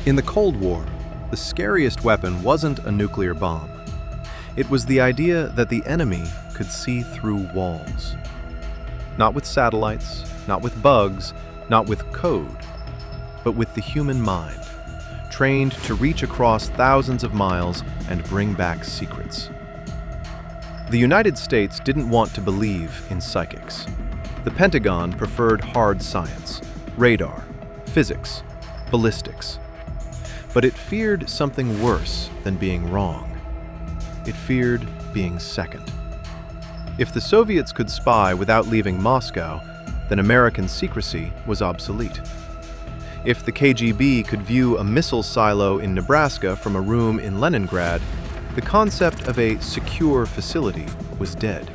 In the Cold War, the scariest weapon wasn't a nuclear bomb. It was the idea that the enemy could see through walls. Not with satellites, not with bugs, not with code, but with the human mind, trained to reach across thousands of miles and bring back secrets. The United States didn't want to believe in psychics. The Pentagon preferred hard science, radar, physics, ballistics. But it feared something worse than being wrong. It feared being second. If the Soviets could spy without leaving Moscow, then American secrecy was obsolete. If the KGB could view a missile silo in Nebraska from a room in Leningrad, the concept of a secure facility was dead.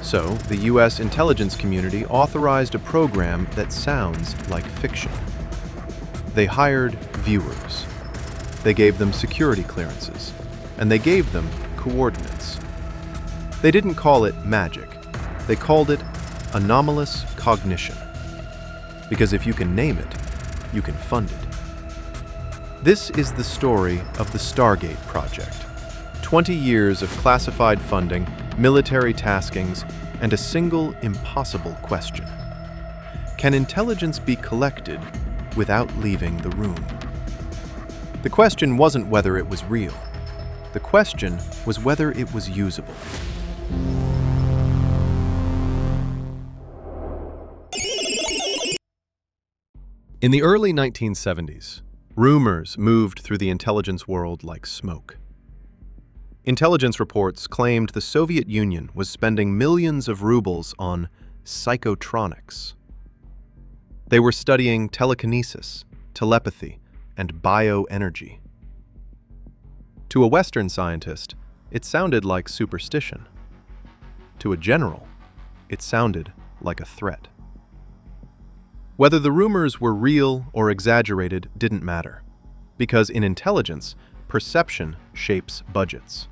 So, the US intelligence community authorized a program that sounds like fiction. They hired viewers. They gave them security clearances, and they gave them coordinates. They didn't call it magic. They called it anomalous cognition. Because if you can name it, you can fund it. This is the story of the Stargate project. 20 years of classified funding, military taskings, and a single impossible question. Can intelligence be collected without leaving the room? The question wasn't whether it was real. The question was whether it was usable. In the early 1970s, rumors moved through the intelligence world like smoke. Intelligence reports claimed the Soviet Union was spending millions of rubles on psychotronics. They were studying telekinesis, telepathy, and bioenergy. To a Western scientist, it sounded like superstition. To a general, it sounded like a threat. Whether the rumors were real or exaggerated didn't matter, because in intelligence, perception shapes budgets.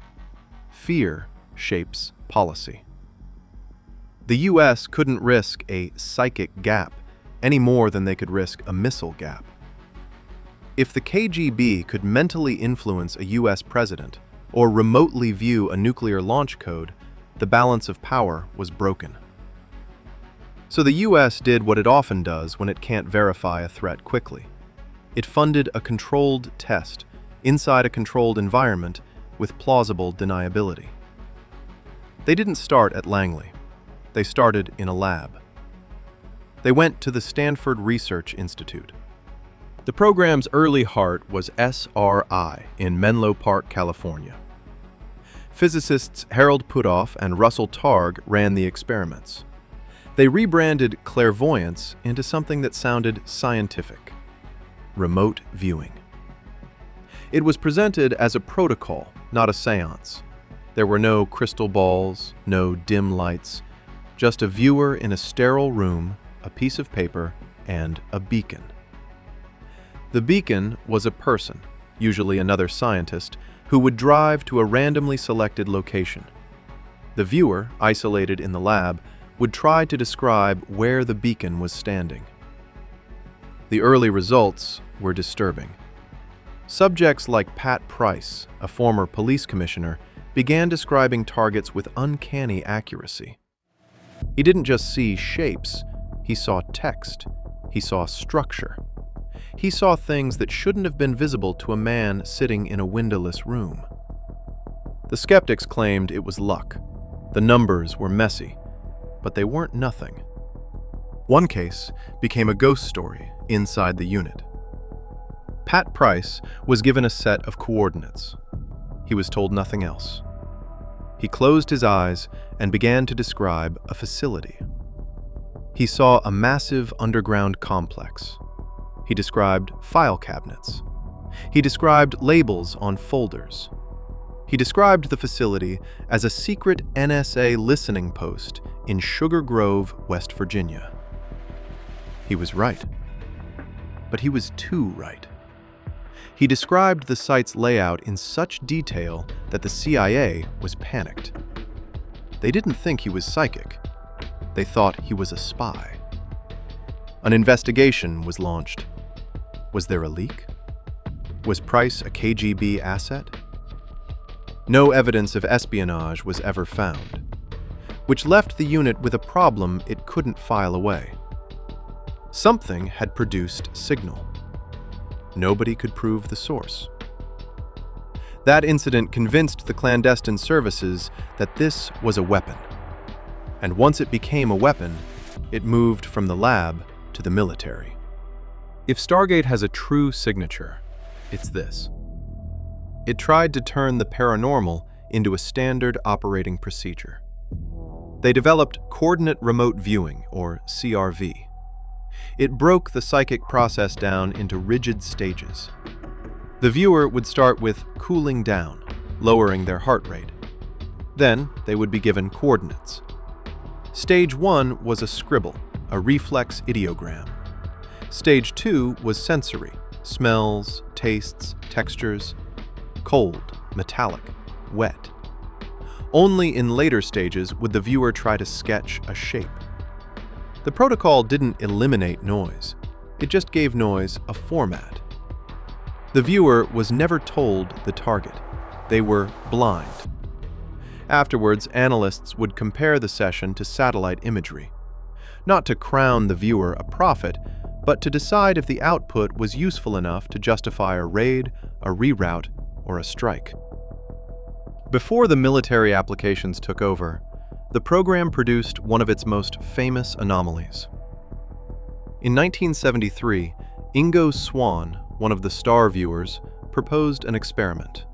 Fear shapes policy. The US couldn't risk a psychic gap any more than they could risk a missile gap. If the KGB could mentally influence a US president or remotely view a nuclear launch code, the balance of power was broken. So the US did what it often does when it can't verify a threat quickly. It funded a controlled test inside a controlled environment with plausible deniability. They didn't start at Langley. They started in a lab. They went to the Stanford Research Institute. The program's early heart was SRI in Menlo Park, California. Physicists Harold Puthoff and Russell Targ ran the experiments. They rebranded clairvoyance into something that sounded scientific: remote viewing. It was presented as a protocol, not a seance. There were no crystal balls, no dim lights, just a viewer in a sterile room, a piece of paper, and a beacon. The beacon was a person, usually another scientist, who would drive to a randomly selected location. The viewer, isolated in the lab, would try to describe where the beacon was standing. The early results were disturbing. Subjects like Pat Price, a former police commissioner, began describing targets with uncanny accuracy. He didn't just see shapes, he saw text, he saw structure. He saw things that shouldn't have been visible to a man sitting in a windowless room. The skeptics claimed it was luck. The numbers were messy, but they weren't nothing. One case became a ghost story inside the unit. Pat Price was given a set of coordinates. He was told nothing else. He closed his eyes and began to describe a facility. He saw a massive underground complex. He described file cabinets. He described labels on folders. He described the facility as a secret NSA listening post in Sugar Grove, West Virginia. He was right. But he was too right. He described the site's layout in such detail that the CIA was panicked. They didn't think he was psychic. They thought he was a spy. An investigation was launched. Was there a leak? Was Price a KGB asset? No evidence of espionage was ever found, which left the unit with a problem it couldn't file away. Something had produced signal. Nobody could prove the source. That incident convinced the clandestine services that this was a weapon. And once it became a weapon, it moved from the lab to the military. If Stargate has a true signature, it's this. It tried to turn the paranormal into a standard operating procedure. They developed coordinate remote viewing, or CRV. It broke the psychic process down into rigid stages. The viewer would start with cooling down, lowering their heart rate. Then they would be given coordinates. Stage 1 was a scribble, a reflex ideogram. Stage 2 was sensory, smells, tastes, textures, cold, metallic, wet. Only in later stages would the viewer try to sketch a shape. The protocol didn't eliminate noise, it just gave noise a format. The viewer was never told the target. They were blind. Afterwards, analysts would compare the session to satellite imagery, not to crown the viewer a prophet, but to decide if the output was useful enough to justify a raid, a reroute, or a strike. Before the military applications took over, the program produced one of its most famous anomalies. In 1973, Ingo Swann, one of the star viewers, proposed an experiment.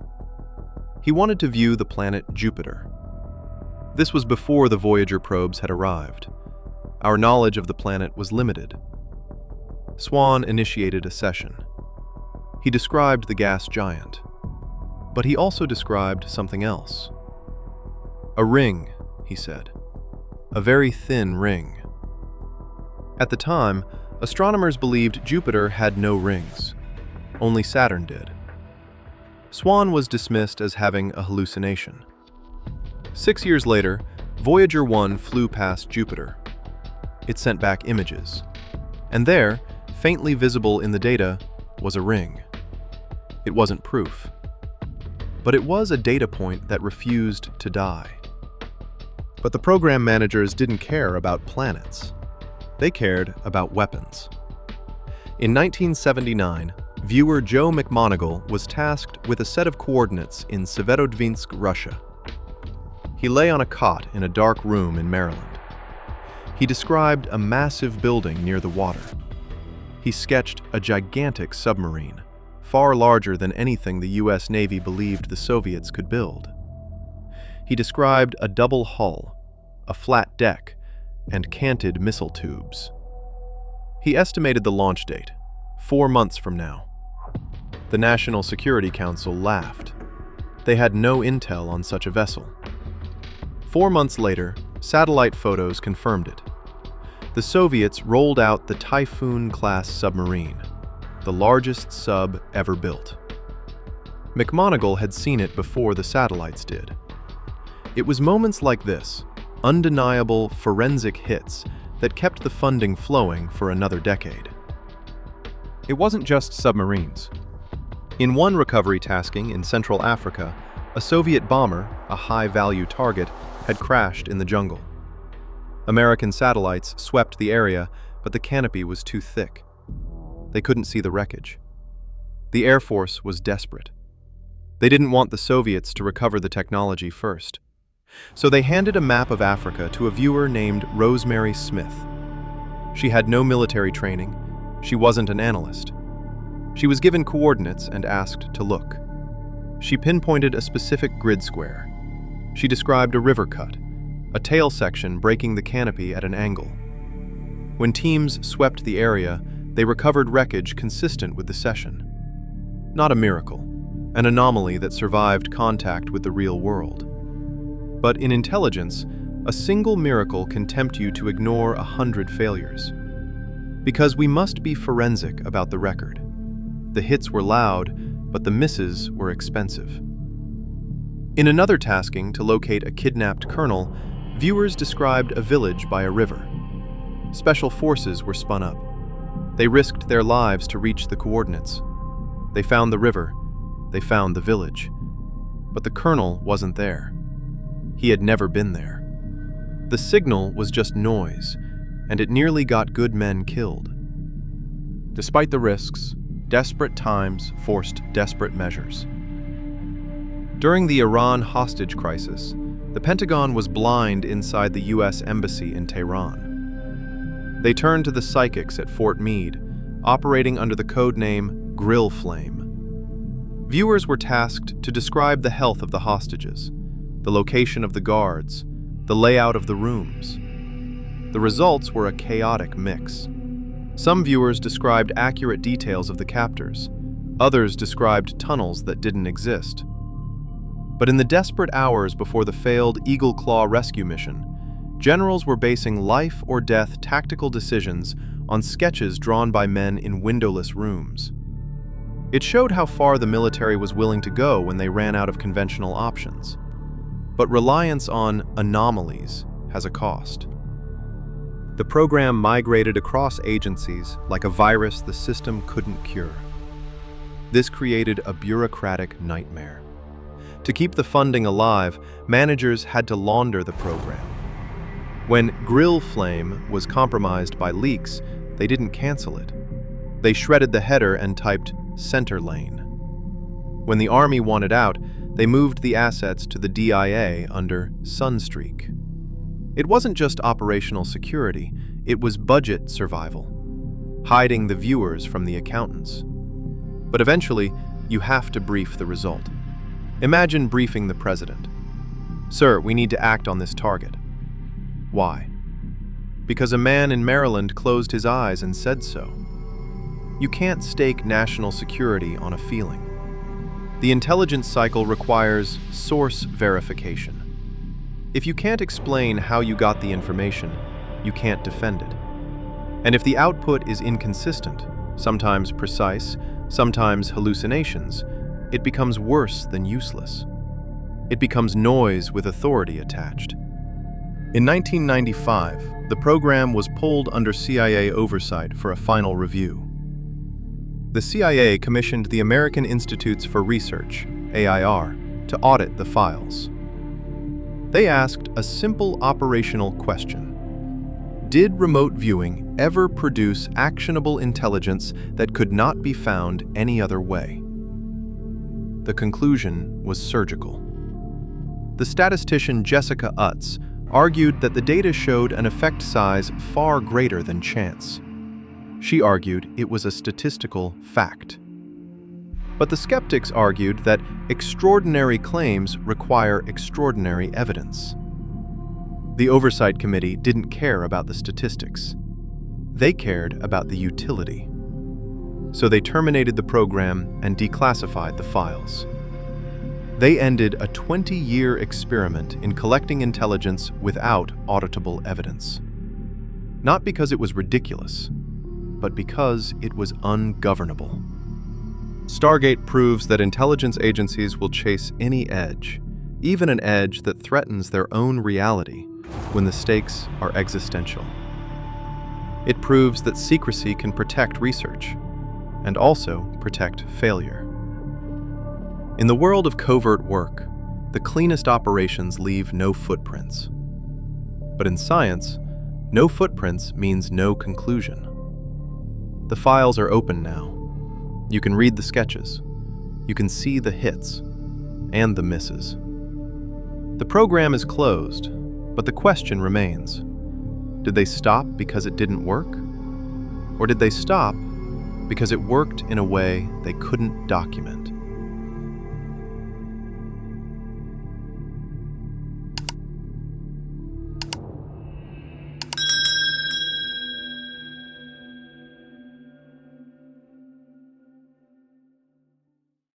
He wanted to view the planet Jupiter. This was before the Voyager probes had arrived. Our knowledge of the planet was limited. Swann initiated a session. He described the gas giant, but he also described something else. A ring, he said. A very thin ring. At the time, astronomers believed Jupiter had no rings. Only Saturn did. Swann was dismissed as having a hallucination. 6 years later, Voyager 1 flew past Jupiter. It sent back images. And there, faintly visible in the data, was a ring. It wasn't proof. But it was a data point that refused to die. But the program managers didn't care about planets. They cared about weapons. In 1979, viewer Joe McMoneagle was tasked with a set of coordinates in Severodvinsk, Russia. He lay on a cot in a dark room in Maryland. He described a massive building near the water. He sketched a gigantic submarine, far larger than anything the US Navy believed the Soviets could build. He described a double hull, a flat deck, and canted missile tubes. He estimated the launch date, 4 months from now. The National Security Council laughed. They had no intel on such a vessel. 4 months later, satellite photos confirmed it. The Soviets rolled out the Typhoon-class submarine, the largest sub ever built. McMoneagle had seen it before the satellites did. It was moments like this, undeniable forensic hits, that kept the funding flowing for another decade. It wasn't just submarines. In one recovery tasking in Central Africa, a Soviet bomber, a high-value target, had crashed in the jungle. American satellites swept the area, but the canopy was too thick. They couldn't see the wreckage. The Air Force was desperate. They didn't want the Soviets to recover the technology first. So they handed a map of Africa to a viewer named Rosemary Smith. She had no military training. She wasn't an analyst. She was given coordinates and asked to look. She pinpointed a specific grid square. She described a river cut, a tail section breaking the canopy at an angle. When teams swept the area, they recovered wreckage consistent with the session. Not a miracle, an anomaly that survived contact with the real world. But in intelligence, a single miracle can tempt you to ignore 100 failures. Because we must be forensic about the record. The hits were loud, but the misses were expensive. In another tasking to locate a kidnapped colonel, viewers described a village by a river. Special forces were spun up. They risked their lives to reach the coordinates. They found the river. They found the village. But the colonel wasn't there. He had never been there. The signal was just noise, and it nearly got good men killed. Despite the risks, desperate times forced desperate measures. During the Iran hostage crisis, the Pentagon was blind inside the U.S. Embassy in Tehran. They turned to the psychics at Fort Meade, operating under the code name Grill Flame. Viewers were tasked to describe the health of the hostages, the location of the guards, the layout of the rooms. The results were a chaotic mix. Some viewers described accurate details of the captors. Others described tunnels that didn't exist. But in the desperate hours before the failed Eagle Claw rescue mission, generals were basing life-or-death tactical decisions on sketches drawn by men in windowless rooms. It showed how far the military was willing to go when they ran out of conventional options. But reliance on anomalies has a cost. The program migrated across agencies like a virus the system couldn't cure. This created a bureaucratic nightmare. To keep the funding alive, managers had to launder the program. When Grill Flame was compromised by leaks, they didn't cancel it. They shredded the header and typed center lane. When the Army wanted out, they moved the assets to the DIA under Sunstreak. It wasn't just operational security, it was budget survival, hiding the viewers from the accountants. But eventually, you have to brief the result. Imagine briefing the president. Sir, we need to act on this target. Why? Because a man in Maryland closed his eyes and said so. You can't stake national security on a feeling. The intelligence cycle requires source verification. If you can't explain how you got the information, you can't defend it. And if the output is inconsistent, sometimes precise, sometimes hallucinations, it becomes worse than useless. It becomes noise with authority attached. In 1995, the program was pulled under CIA oversight for a final review. The CIA commissioned the American Institutes for Research, AIR, to audit the files. They asked a simple operational question. Did remote viewing ever produce actionable intelligence that could not be found any other way? The conclusion was surgical. The statistician Jessica Utz argued that the data showed an effect size far greater than chance. She argued it was a statistical fact. But the skeptics argued that extraordinary claims require extraordinary evidence. The Oversight Committee didn't care about the statistics. They cared about the utility. So they terminated the program and declassified the files. They ended a 20-year experiment in collecting intelligence without auditable evidence. Not because it was ridiculous, but because it was ungovernable. Stargate proves that intelligence agencies will chase any edge, even an edge that threatens their own reality when the stakes are existential. It proves that secrecy can protect research and also protect failure. In the world of covert work, the cleanest operations leave no footprints. But in science, no footprints means no conclusion. The files are open now. You can read the sketches. You can see the hits and the misses. The program is closed, but the question remains. Did they stop because it didn't work? Or did they stop because it worked in a way they couldn't document?